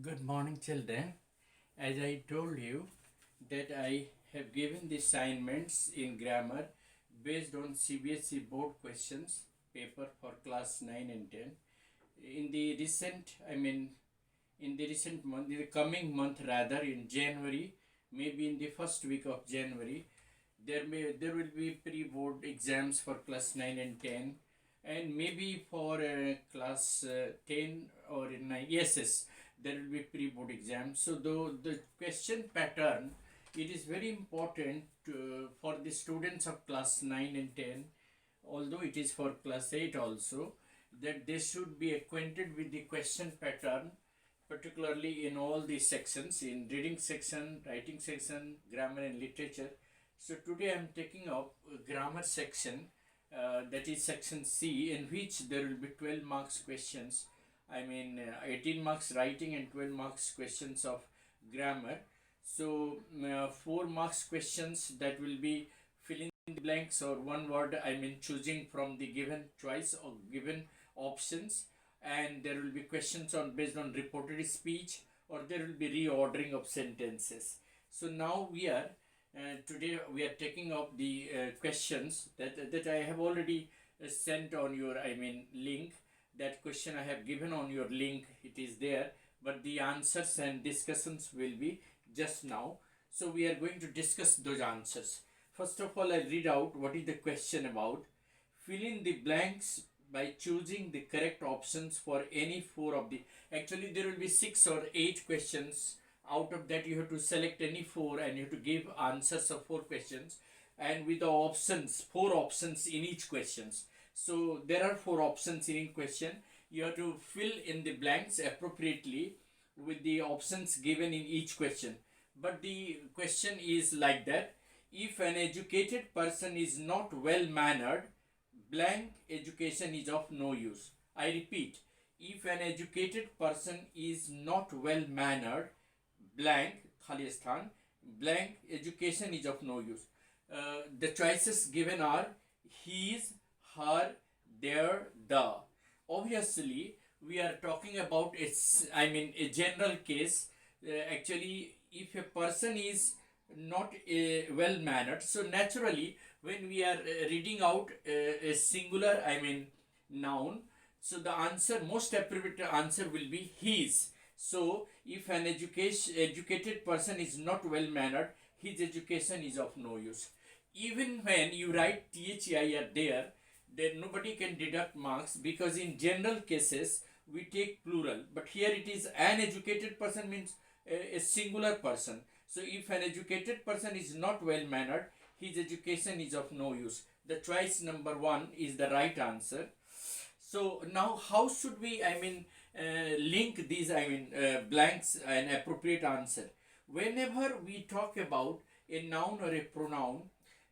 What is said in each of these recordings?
Good morning, children. As I told you that I have given the assignments in grammar based on CBSE board questions paper for class 9 and 10. In the recent, in the recent month, in the coming month rather, in January, maybe in the first week of January, there will be pre-board exams for class 9 and 10, and maybe for class 10 or 9, yes, there will be pre-board exams. So though the question pattern, it is very important for the students of class 9 and 10, although it is for class 8 also, that they should be acquainted with the question pattern, particularly in all these sections, in reading section, writing section, grammar and literature. So today I am taking up grammar section, that is section C, in which there will be 12 marks questions. 18 marks writing and 12 marks questions of grammar. So 4 marks questions that will be filling the blanks or one word, choosing from the given choice or given options, and there will be questions on based on reported speech, or there will be reordering of sentences. So now we are today we are taking up the questions that I have already sent on your link. That question I have given on your link, it is there, but the answers and discussions will be just now. So we are going to discuss those answers. First of all, I'll read out what is the question about. Fill in the blanks by choosing the correct options for any four of the, actually there will be 6 or 8 questions. Out of that you have to select any 4 and you have to give answers of 4 questions, and with the options, 4 options in each questions. So there are 4 options in each question. You have to fill in the blanks appropriately with the options given in each question. But the question is like that: if an educated person is not well mannered, blank education is of no use. I repeat, if an educated person is not well mannered, blank khali sthan, blank education is of no use. The choices given are his, her, their, the. Obviously we are talking about a general case. Actually, if a person is not well mannered, so naturally when we are reading out a singular noun, so the answer, most appropriate answer will be his. So if an educated person is not well mannered, his education is of no use. Even when you write THEIR there, then nobody can deduct marks, because in general cases we take plural, but here it is an educated person, means a singular person. So if an educated person is not well mannered, his education is of no use. The choice number 1 is the right answer. So now how should we link these blanks and appropriate answer? Whenever we talk about a noun or a pronoun,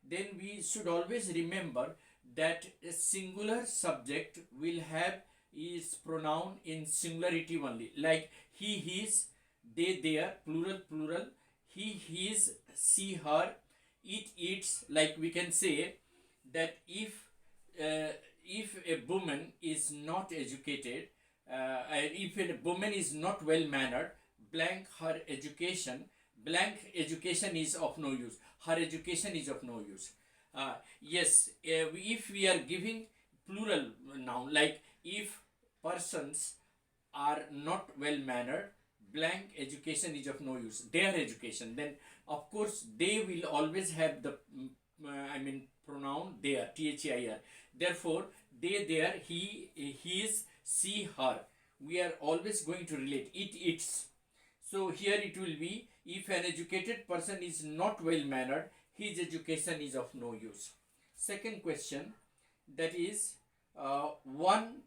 then we should always remember that a singular subject will have is pronoun in singularity only, like he, his, they, their, plural, he, his, she, her, it, its. Like we can say that if a woman is not educated, if a woman is not well mannered, blank her education, blank education is of no use, her education is of no use. Yes, if we are giving plural noun, like if persons are not well mannered, blank education is of no use, their education, then of course they will always have the pronoun their, THEIR. Therefore they, their, he, his, she, her, we are always going to relate it, its. So here it will be, if an educated person is not well mannered, his education is of no use. Second question, that is one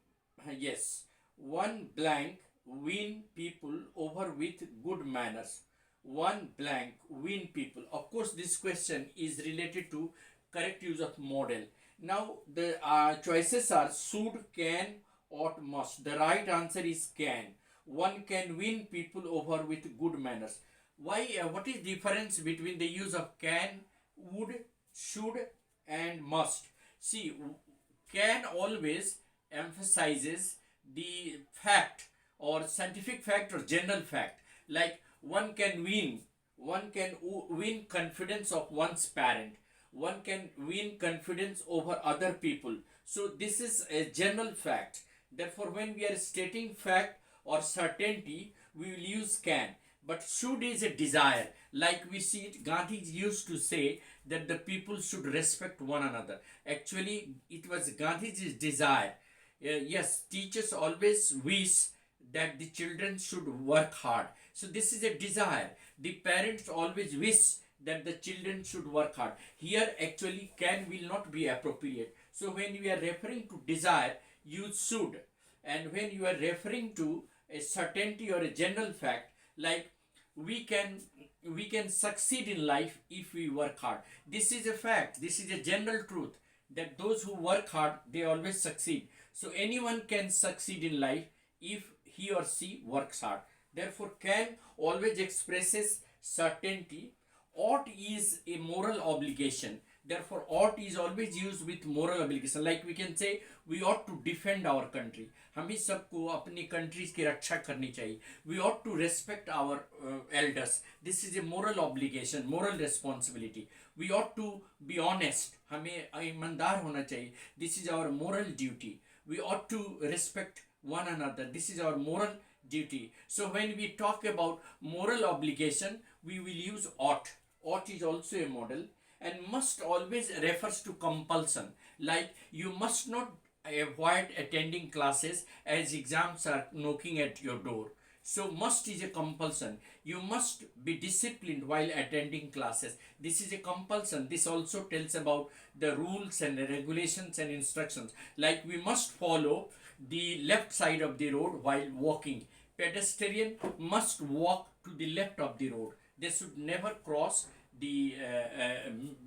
blank win people over with good manners. One blank win people. Of course this question is related to correct use of model. Now the choices are should, can, ought, must. The right answer is can. One can win people over with good manners. Why? What is difference between the use of can, would, should and must? See, can always emphasizes the fact or scientific fact or general fact. Like one can win confidence of one's parent, one can win confidence over other people. So this is a general fact. Therefore, when we are stating fact or certainty, we will use can. But should is a desire. Like we see it, Gandhi used to say that the people should respect one another. Actually, it was Gandhi's desire. Yes, teachers always wish that the children should work hard. So this is a desire. The parents always wish that the children should work hard. Here actually can will not be appropriate. So when we are referring to desire, use should. And when you are referring to a certainty or a general fact, like we can we can succeed in life if we work hard. This is a fact. This is a general truth that those who work hard, they always succeed. So anyone can succeed in life if he or she works hard. Therefore, can always expresses certainty. Ought is a moral obligation. Therefore, ought is always used with moral obligation. Like we can say, we ought to defend our country. हमें सबको अपनी countries की रक्षा करनी चाहिए. We ought to respect our elders. This is a moral obligation, moral responsibility. We ought to be honest. हमें ईमानदार होना चाहिए. This is our moral duty. We ought to respect one another. This is our moral duty. So when we talk about moral obligation, we will use ought. Ought is also a model. And must always refers to compulsion. Like you must not avoid attending classes as exams are knocking at your door. So must is a compulsion. You must be disciplined while attending classes. This is a compulsion. This also tells about the rules and the regulations and instructions. Like we must follow the left side of the road while walking. Pedestrian must walk to the left of the road. They should never cross the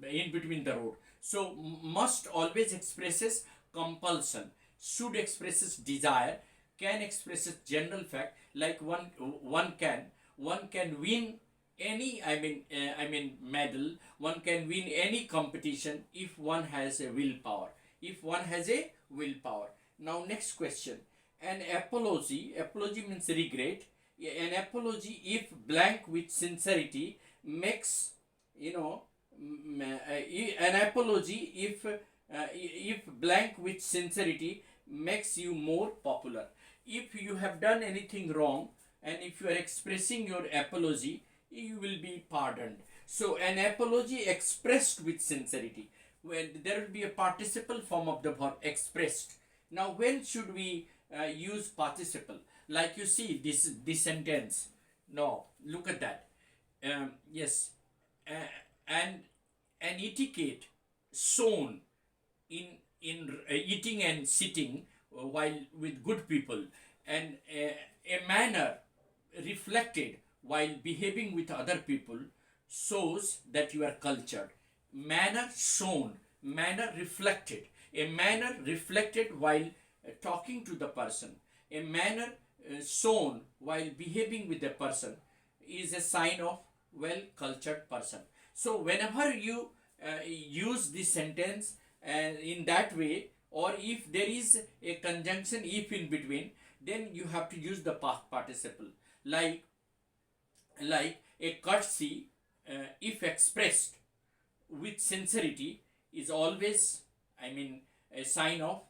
in between the road. So must always expresses compulsion. Should expresses desire. Can expresses general fact. Like one can win any medal. One can win any competition if one has a willpower. If one has a willpower. Now next question. An apology means regret. An apology if blank with sincerity makes, an apology if blank with sincerity makes you more popular. If you have done anything wrong and if you are expressing your apology, you will be pardoned. So an apology expressed with sincerity, when there will be a participle form of the verb expressed. Now when should we use participle? Like you see this sentence. No, look at that. Yes, and an etiquette shown in eating and sitting while with good people, and a manner reflected while behaving with other people shows that you are cultured. Manner shown, manner reflected, a manner reflected while talking to the person, a manner shown while behaving with the person is a sign of well cultured person. So whenever you use this sentence in that way, or if there is a conjunction if in between, then you have to use the past participle. Like a courtesy, if expressed with sincerity, is always, a sign of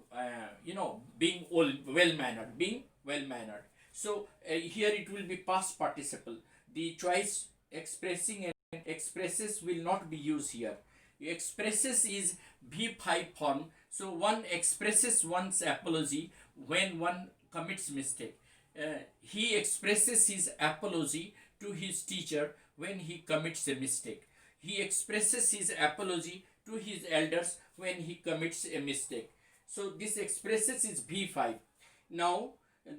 being well mannered. So here it will be past participle. The choice expressing and expresses will not be used here. Expresses is V5 form. So one expresses one's apology when one commits mistake. He expresses his apology to his teacher when he commits a mistake. He expresses his apology to his elders when he commits a mistake. So this expresses is V5. Now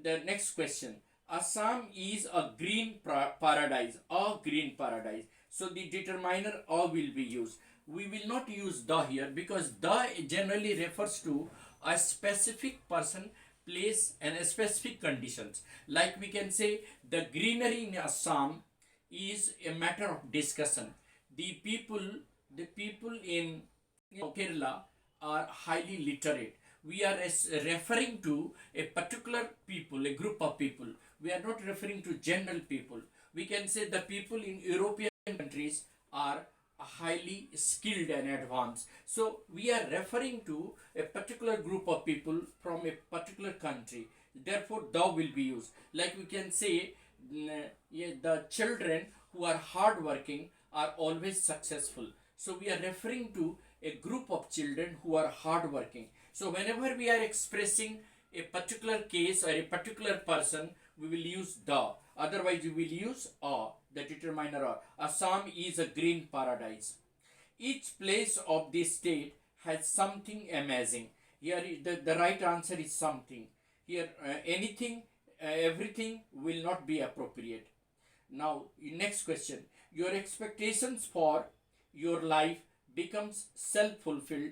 the next question. Assam is a green paradise. A green paradise. So the determiner a will be used. We will not use the here because the generally refers to a specific person, place and a specific conditions. Like we can say the greenery in Assam is a matter of discussion. The people in Kerala are highly literate. We are referring to a particular people, a group of people We are not referring to general people. We can say the people in European countries are highly skilled and advanced. So we are referring to a particular group of people from a particular country. Therefore, thou will be used. Like we can say, yeah, the children who are hardworking are always successful. So we are referring to a group of children who are hardworking. So whenever we are expressing a particular case or a particular person, we will use the. Otherwise, we will use a, the determiner or. Assam is a green paradise. Each place of this state has something amazing. Here, the right answer is something. Here, anything, everything will not be appropriate. Now, next question. Your expectations for your life becomes self-fulfilled,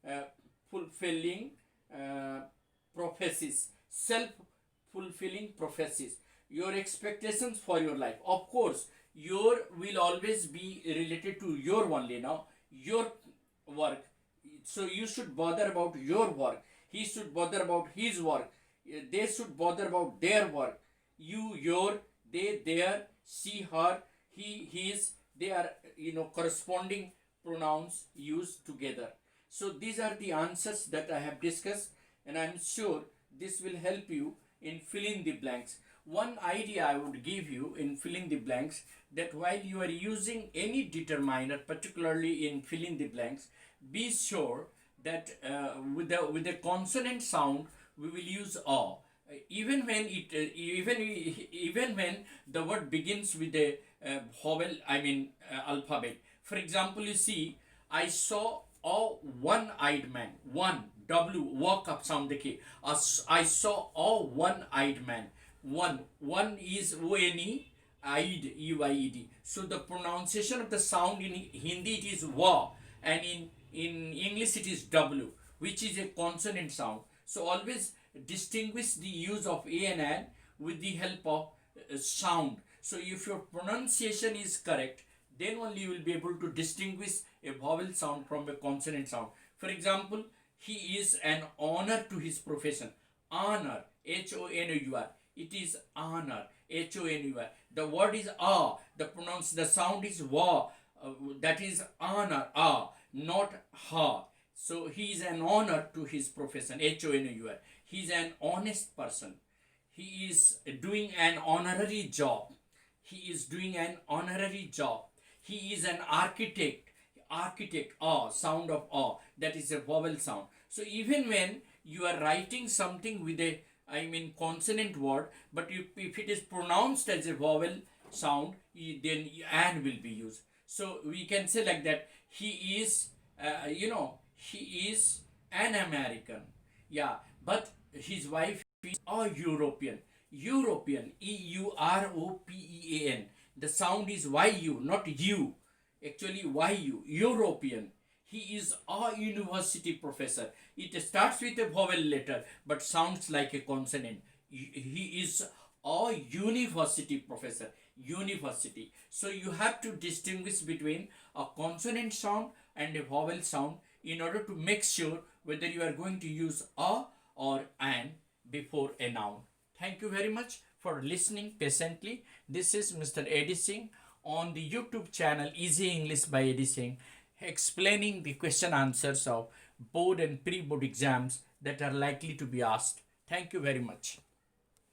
uh, fulfilling uh, prophecies. Self-fulfilling prophecies. Your expectations for your life. Of course, your will always be related to your only now. Your work. So you should bother about your work. He should bother about his work. They should bother about their work. You, your, they, their, she, her, he, his. They are, corresponding pronouns used together. So these are the answers that I have discussed, and I am sure this will help you in filling the blanks. One idea I would give you in filling the blanks, that while you are using any determiner, particularly in filling the blanks, be sure that with the consonant sound we will use a. Even when even when the word begins with a vowel, I mean alphabet. For example, you see, I saw a one-eyed man. One W walk up sound देखिए. I saw a one-eyed man. One is O-N-E, eyed E-Y-E-D. So the pronunciation of the sound in Hindi it is wa, and in English it is W, which is a consonant sound. So always distinguish the use of a and an with the help of sound. So if your pronunciation is correct, then only you will be able to distinguish a vowel sound from a consonant sound. For example, he is an honor to his profession. Honor, H-O-N-O-U-R. It is honor, H-O-N-U-R. The word is a. The sound is wa. That is honor, a, not ha. So he is an honor to his profession, H-O-N-O-U-R. He is an honest person. He is doing an honorary job. He is doing an honorary job. He is an architect. Architect, sound of that is a vowel sound. So even when you are writing something with a, consonant word, but if it is pronounced as a vowel sound, then an will be used. So we can say like that, he is, he is an American. Yeah, but his wife is a European. European, E-U-R-O-P-E-A-N. The sound is Y-U, not U. Actually, Y-U, European. He is a university professor. It starts with a vowel letter, but sounds like a consonant. He is a university professor. University. So you have to distinguish between a consonant sound and a vowel sound in order to make sure whether you are going to use a or an before a noun. Thank you very much for listening patiently. This is Mr. Eddie Singh on the YouTube channel Easy English by Eddie Singh, explaining the question answers of board and pre-board exams that are likely to be asked. Thank you very much.